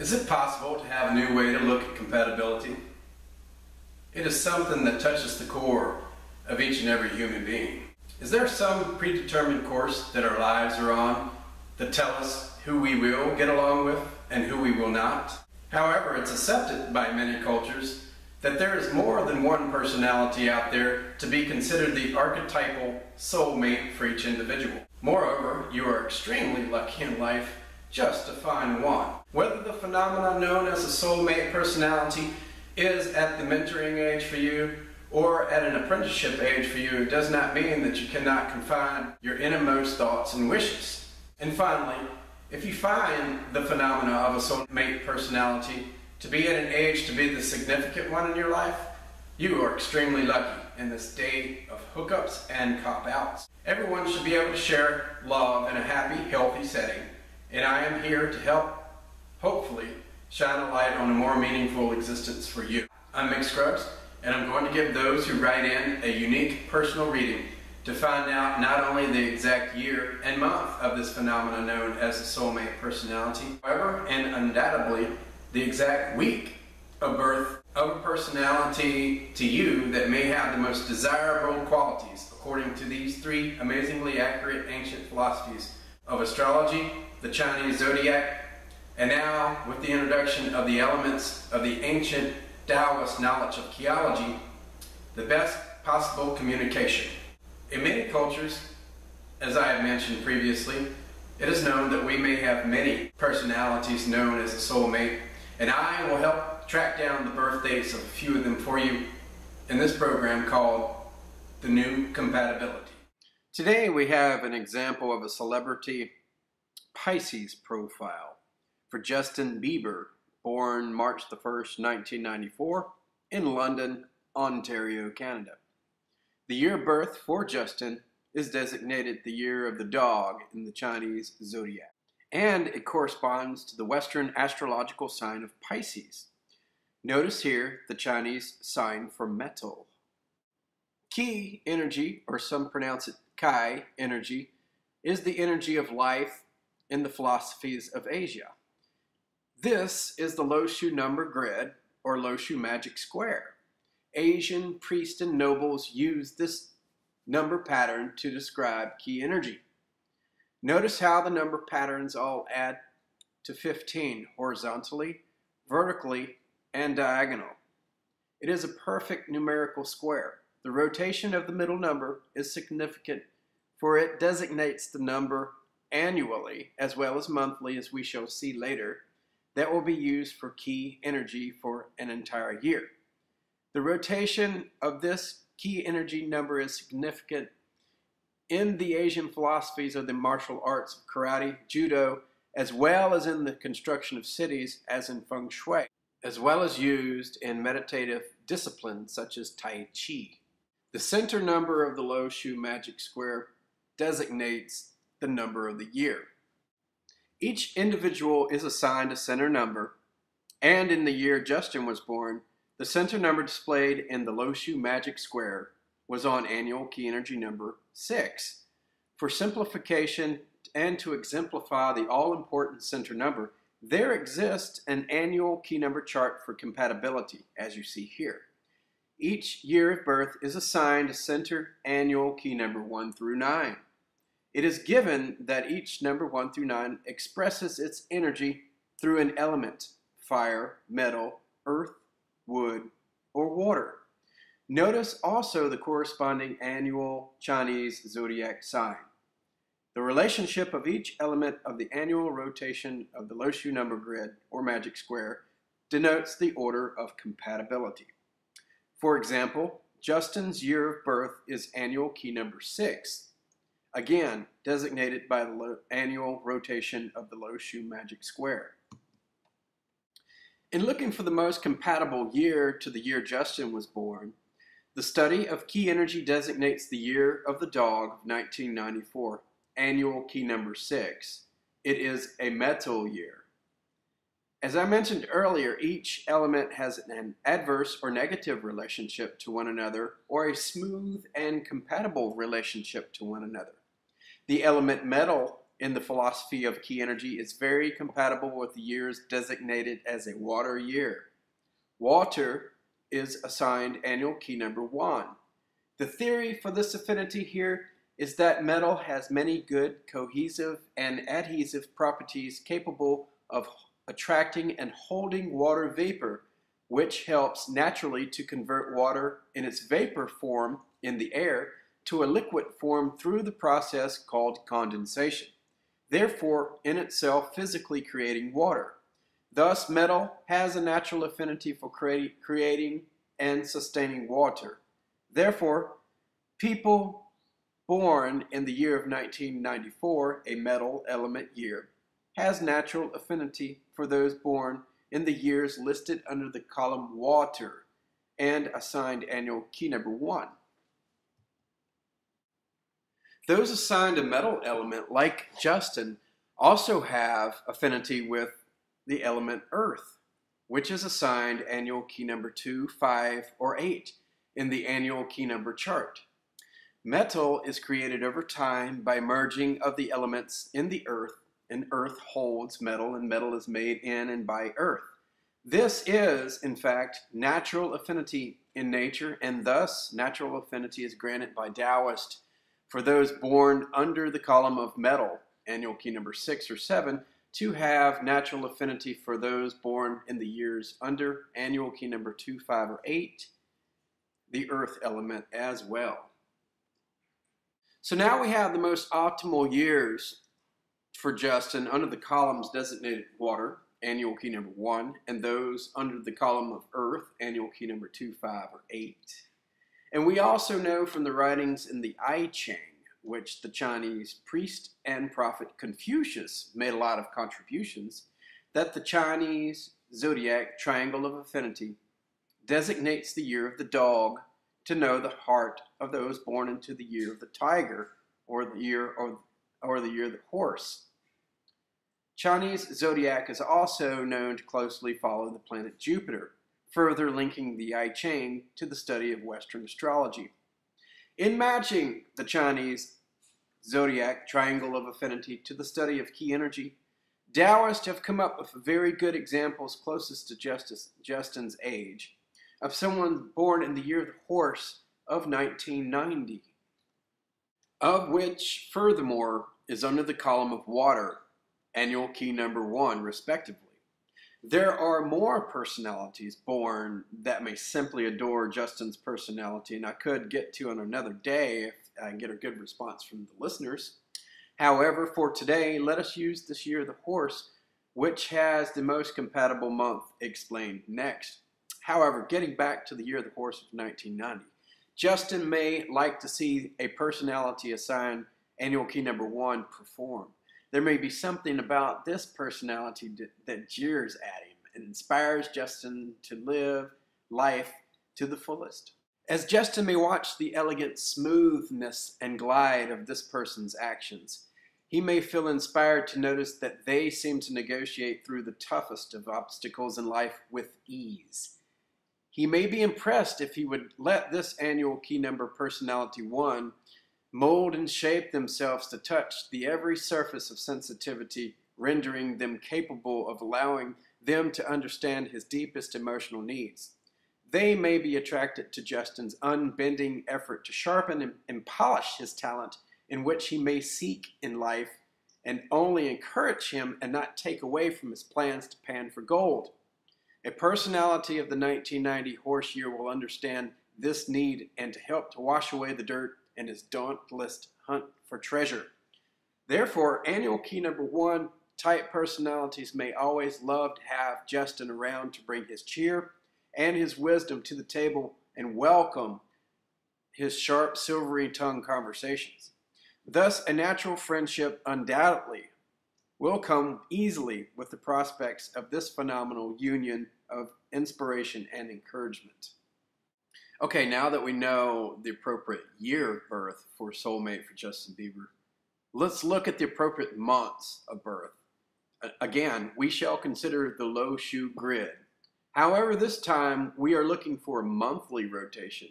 Is it possible to have a new way to look at compatibility? It is something that touches the core of each and every human being. Is there some predetermined course that our lives are on that tell us who we will get along with and who we will not? However, it's accepted by many cultures that there is more than one personality out there to be considered the archetypal soulmate for each individual. Moreover, you are extremely lucky in life just to find one. Whether the phenomenon known as a soulmate personality is at the mentoring age for you or at an apprenticeship age for you, it does not mean that you cannot confine your innermost thoughts and wishes. And finally, if you find the phenomena of a soulmate personality to be at an age to be the significant one in your life, you are extremely lucky in this day of hookups and cop-outs. Everyone should be able to share love in a happy, healthy setting, and I am here to help, hopefully, shine a light on a more meaningful existence for you. I'm Mick Scruggs, and I'm going to give those who write in a unique personal reading to find out not only the exact year and month of this phenomenon known as a soulmate personality, however, and undoubtedly, the exact week of birth of a personality to you that may have the most desirable qualities according to these three amazingly accurate ancient philosophies of astrology, the Chinese zodiac, and now with the introduction of the elements of the ancient Taoist knowledge of Ki-ology, the best possible communication. In many cultures, as I have mentioned previously, it is known that we may have many personalities known as a soulmate, and I will help track down the birth dates of a few of them for you in this program called The New Compatibility. Today we have an example of a celebrity Pisces profile for Justin Bieber, born March the 1st, 1994 in London, Ontario, Canada. The year of birth for Justin is designated the year of the dog in the Chinese zodiac, and it corresponds to the Western astrological sign of Pisces. Notice here the Chinese sign for metal. Ki energy, or some pronounce it Ki energy, is the energy of life in the philosophies of Asia. This is the Lo Shu number grid, or Lo Shu magic square. Asian priests and nobles use this number pattern to describe Ki energy. Notice how the number patterns all add to 15 horizontally, vertically, and diagonal. It is a perfect numerical square. The rotation of the middle number is significant, for it designates the number annually as well as monthly, as we shall see later, that will be used for Ki energy for an entire year. The rotation of this Ki energy number is significant in the Asian philosophies of the martial arts of karate, judo, as well as in the construction of cities, as in feng shui, as well as used in meditative disciplines such as Tai Chi. The center number of the Lo Shu magic square designates the number of the year. Each individual is assigned a center number, and in the year Justin was born, the center number displayed in the Lo Shu magic square was on annual Ki energy number 6. For simplification and to exemplify the all-important center number, there exists an annual Ki number chart for compatibility, as you see here. Each year of birth is assigned a center annual Ki number 1 through 9. It is given that each number 1 through 9 expresses its energy through an element: fire, metal, earth, wood, or water. Notice also the corresponding annual Chinese zodiac sign. The relationship of each element of the annual rotation of the Lo Shu number grid, or magic square, denotes the order of compatibility. For example, Justin's year of birth is annual Ki number 6, again designated by the annual rotation of the Lo Shu magic square. In looking for the most compatible year to the year Justin was born, the study of Ki energy designates the year of the dog of 1994, annual Ki number 6. It is a metal year. As I mentioned earlier, each element has an adverse or negative relationship to one another, or a smooth and compatible relationship to one another. The element metal in the philosophy of key energy is very compatible with the years designated as a water year. Water is assigned annual key number 1. The theory for this affinity here is that metal has many good cohesive and adhesive properties capable of attracting and holding water vapor, which helps naturally to convert water in its vapor form in the air to a liquid form through the process called condensation, therefore in itself physically creating water. Thus, metal has a natural affinity for creating and sustaining water. Therefore, people born in the year of 1994, a metal element year, has natural affinity for those born in the years listed under the column water and assigned annual key number 1. Those assigned a metal element, like Justin, also have affinity with the element earth, which is assigned annual key number 2, 5, or 8 in the annual key number chart. Metal is created over time by merging of the elements in the earth, and earth holds metal, and metal is made in and by earth. This is, in fact, natural affinity in nature, and thus natural affinity is granted by Taoists for those born under the column of metal, annual key number 6 or 7, to have natural affinity for those born in the years under annual key number 2, 5, or 8, the earth element as well. So now we have the most optimal years for Justin under the columns designated water, annual key number 1, and those under the column of earth, annual key number 2, 5, or 8. And we also know from the writings in the I Ching, which the Chinese priest and prophet Confucius made a lot of contributions, that the Chinese zodiac triangle of affinity designates the year of the dog to know the heart of those born into the year of the tiger, or the year of the horse. Chinese zodiac is also known to closely follow the planet Jupiter, further linking the I Ching to the study of Western astrology. In matching the Chinese zodiac triangle of affinity to the study of key energy, Taoists have come up with very good examples closest to Justin's age of someone born in the year of the horse of 1990, of which, furthermore, is under the column of water, annual key number 1, respectively. There are more personalities born that may simply adore Justin's personality, and I could get to on another day if I get a good response from the listeners. However, for today, let us use this year of the horse, which has the most compatible month explained next. However, getting back to the year of the horse of 1990, Justin may like to see a personality assigned annual key number 1 perform. There may be something about this personality that jeers at him and inspires Justin to live life to the fullest. As Justin may watch the elegant smoothness and glide of this person's actions, he may feel inspired to notice that they seem to negotiate through the toughest of obstacles in life with ease. He may be impressed if he would let this annual key number personality 1 mold and shape themselves to touch the every surface of sensitivity, rendering them capable of allowing them to understand his deepest emotional needs. They may be attracted to Justin's unbending effort to sharpen and polish his talent, in which he may seek in life, and only encourage him and not take away from his plans to pan for gold. A personality of the 1990 horse year will understand this need and to help to wash away the dirt in his dauntless hunt for treasure. Therefore, annual key number 1 type personalities may always love to have Justin around to bring his cheer and his wisdom to the table and welcome his sharp, silvery tongue conversations. Thus, a natural friendship undoubtedly will come easily with the prospects of this phenomenal union of inspiration and encouragement. Okay, now that we know the appropriate year of birth for soulmate for Justin Bieber, let's look at the appropriate months of birth. Again, we shall consider the low shoe grid. However, this time we are looking for a monthly rotation.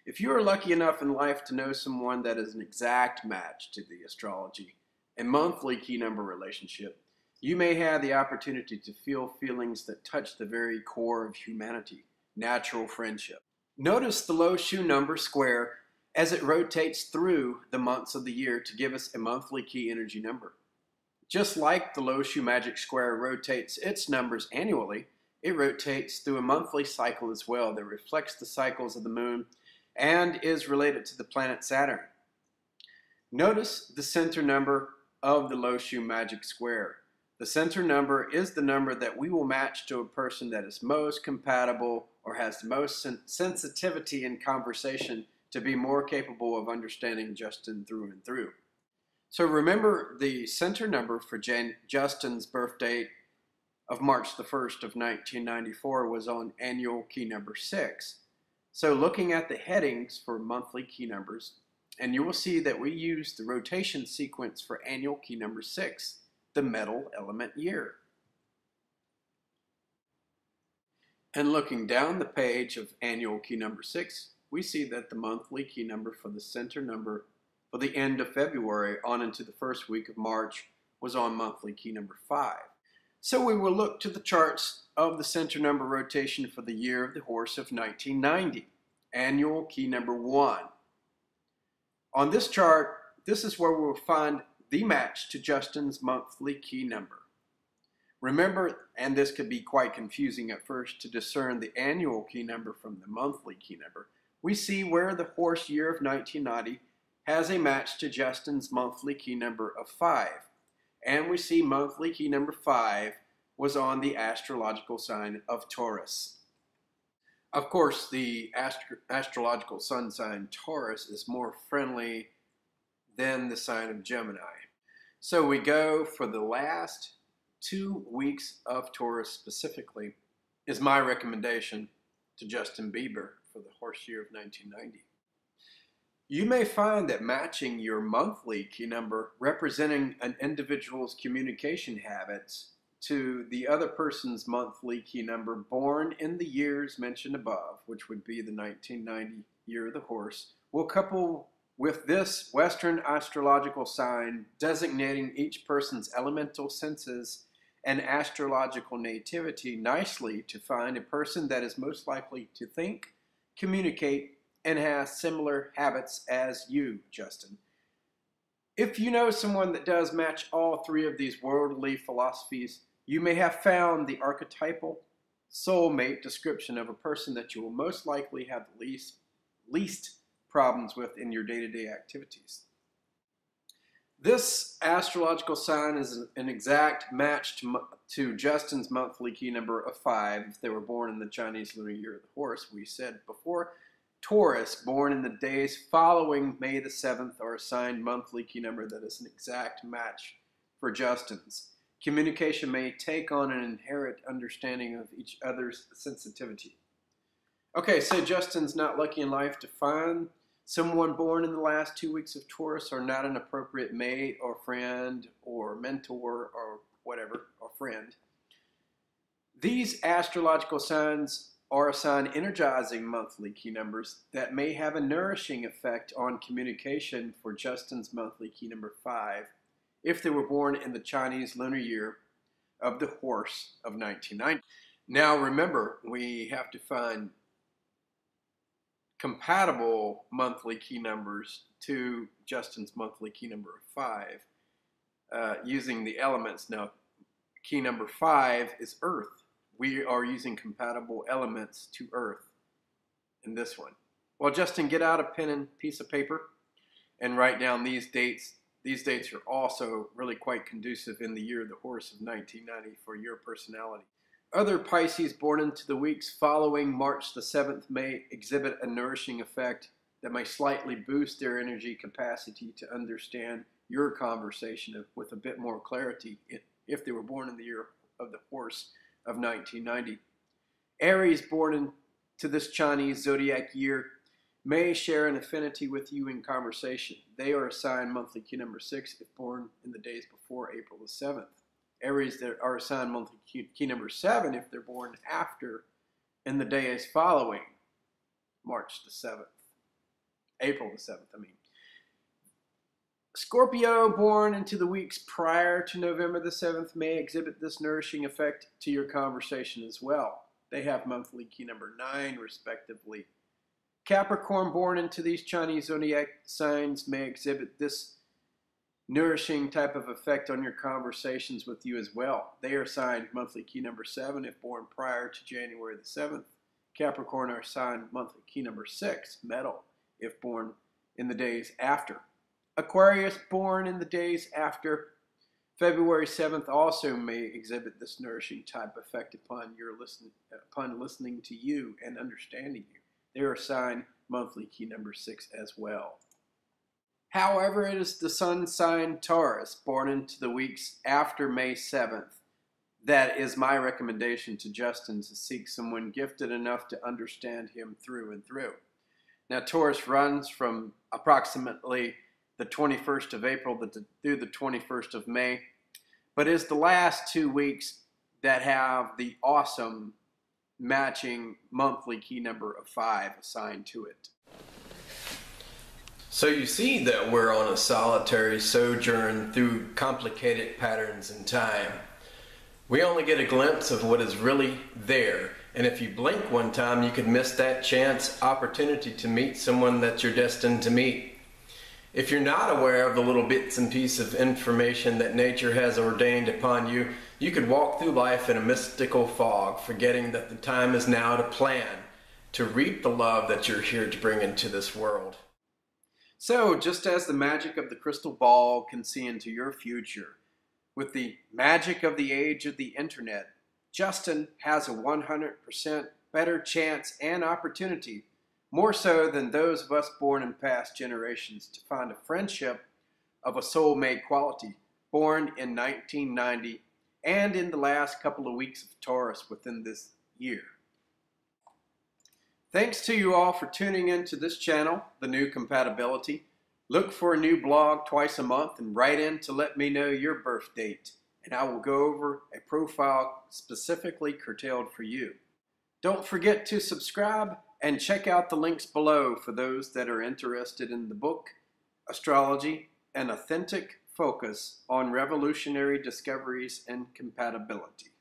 If you are lucky enough in life to know someone that is an exact match to the astrology a monthly key number relationship, you may have the opportunity to feel feelings that touch the very core of humanity, natural friendship. Notice the low shoe number square as it rotates through the months of the year to give us a monthly key energy number. Just like the low shoe magic square rotates its numbers annually, it rotates through a monthly cycle as well that reflects the cycles of the moon and is related to the planet Saturn. Notice the center number of the low shoe magic square. The center number is the number that we will match to a person that is most compatible or has the most sensitivity in conversation to be more capable of understanding Justin through and through. So remember, the center number for Justin's birth date of March the 1st of 1994 was on annual key number 6. So looking at the headings for monthly key numbers, and you will see that we use the rotation sequence for annual key number 6, the metal element year. And looking down the page of annual key number 6, we see that the monthly key number for the center number for the end of February on into the first week of March was on monthly key number 5. So we will look to the charts of the center number rotation for the year of the horse of 1990, annual key number 1. On this chart, this is where we will find the match to Justin's monthly key number. Remember, and this could be quite confusing at first, to discern the annual key number from the monthly key number, we see where the horse year of 1990 has a match to Justin's monthly key number of 5. And we see monthly key number 5 was on the astrological sign of Taurus. Of course, the astrological sun sign Taurus is more friendly than the sign of Gemini. So we go for the last 2 weeks of Taurus specifically is my recommendation to Justin Bieber for the horse year of 1990. You may find that matching your monthly key number representing an individual's communication habits to the other person's monthly key number born in the years mentioned above, which would be the 1990 year of the horse, will couple with this Western astrological sign designating each person's elemental senses and astrological nativity nicely to find a person that is most likely to think, communicate, and has similar habits as you, Justin. If you know someone that does match all 3 of these worldly philosophies, you may have found the archetypal soulmate description of a person that you will most likely have the least problems with in your day-to-day activities. This astrological sign is an exact match to Justin's monthly key number of 5 if they were born in the Chinese lunar year of the horse. We said before, Taurus, born in the days following May the 7th, are assigned monthly key number that is an exact match for Justin's. Communication may take on an inherent understanding of each other's sensitivity. Okay, so Justin's not lucky in life to find someone born in the last 2 weeks of Taurus or not an appropriate mate or friend or mentor or whatever, or friend. These astrological signs are assigned energizing monthly key numbers that may have a nourishing effect on communication for Justin's monthly key number 5 if they were born in the Chinese lunar year of the horse of 1990. Now remember, we have to find compatible monthly key numbers to Justin's monthly key number of 5 using the elements. Now, key number 5 is Earth. We are using compatible elements to Earth in this one. Well, Justin, get out a pen and piece of paper and write down these dates. These dates are also really quite conducive in the year of the horse of 1990 for your personality. Other Pisces born into the weeks following March the 7th may exhibit a nourishing effect that may slightly boost their energy capacity to understand your conversation with a bit more clarity if they were born in the year of the horse of 1990. Aries born into this Chinese zodiac year may share an affinity with you in conversation. They are assigned monthly key number 6 if born in the days before April the 7th. Aries that are assigned monthly key number 7 if they're born after in the days following March the 7th. April the 7th, I mean. Scorpio born into the weeks prior to November the 7th may exhibit this nourishing effect to your conversation as well. They have monthly key number 9, respectively. Capricorn born into these Chinese zodiac signs may exhibit this nourishing type of effect on your conversations with you as well. They are assigned monthly key number 7 if born prior to January the 7th. Capricorn are assigned monthly key number 6, metal, if born in the days after. Aquarius born in the days after February 7th also may exhibit this nourishing type effect upon listening to you and understanding you. They are assigned monthly key number 6 as well. However, it is the sun sign Taurus born into the weeks after May 7th that is my recommendation to Justin to seek someone gifted enough to understand him through and through. Now, Taurus runs from approximately the 21st of April through the 21st of May, but is the last 2 weeks that have the awesome matching monthly key number of 5 assigned to it. So you see that we're on a solitary sojourn through complicated patterns in time. We only get a glimpse of what is really there, and if you blink one time, you could miss that chance opportunity to meet someone that you're destined to meet. If you're not aware of the little bits and pieces of information that nature has ordained upon you, you could walk through life in a mystical fog, forgetting that the time is now to plan, to reap the love that you're here to bring into this world. So, just as the magic of the crystal ball can see into your future, with the magic of the age of the internet, Justin has a 100% better chance and opportunity, more so than those of us born in past generations, to find a friendship of a soulmate quality, born in 1990 and in the last couple of weeks of Taurus within this year. Thanks to you all for tuning in to this channel, The New Compatibility. Look for a new blog twice a month and write in to let me know your birth date, and I will go over a profile specifically curtailed for you. Don't forget to subscribe and check out the links below for those that are interested in the book, Astrology, An Authentic Focus on Revolutionary Discoveries and Compatibility.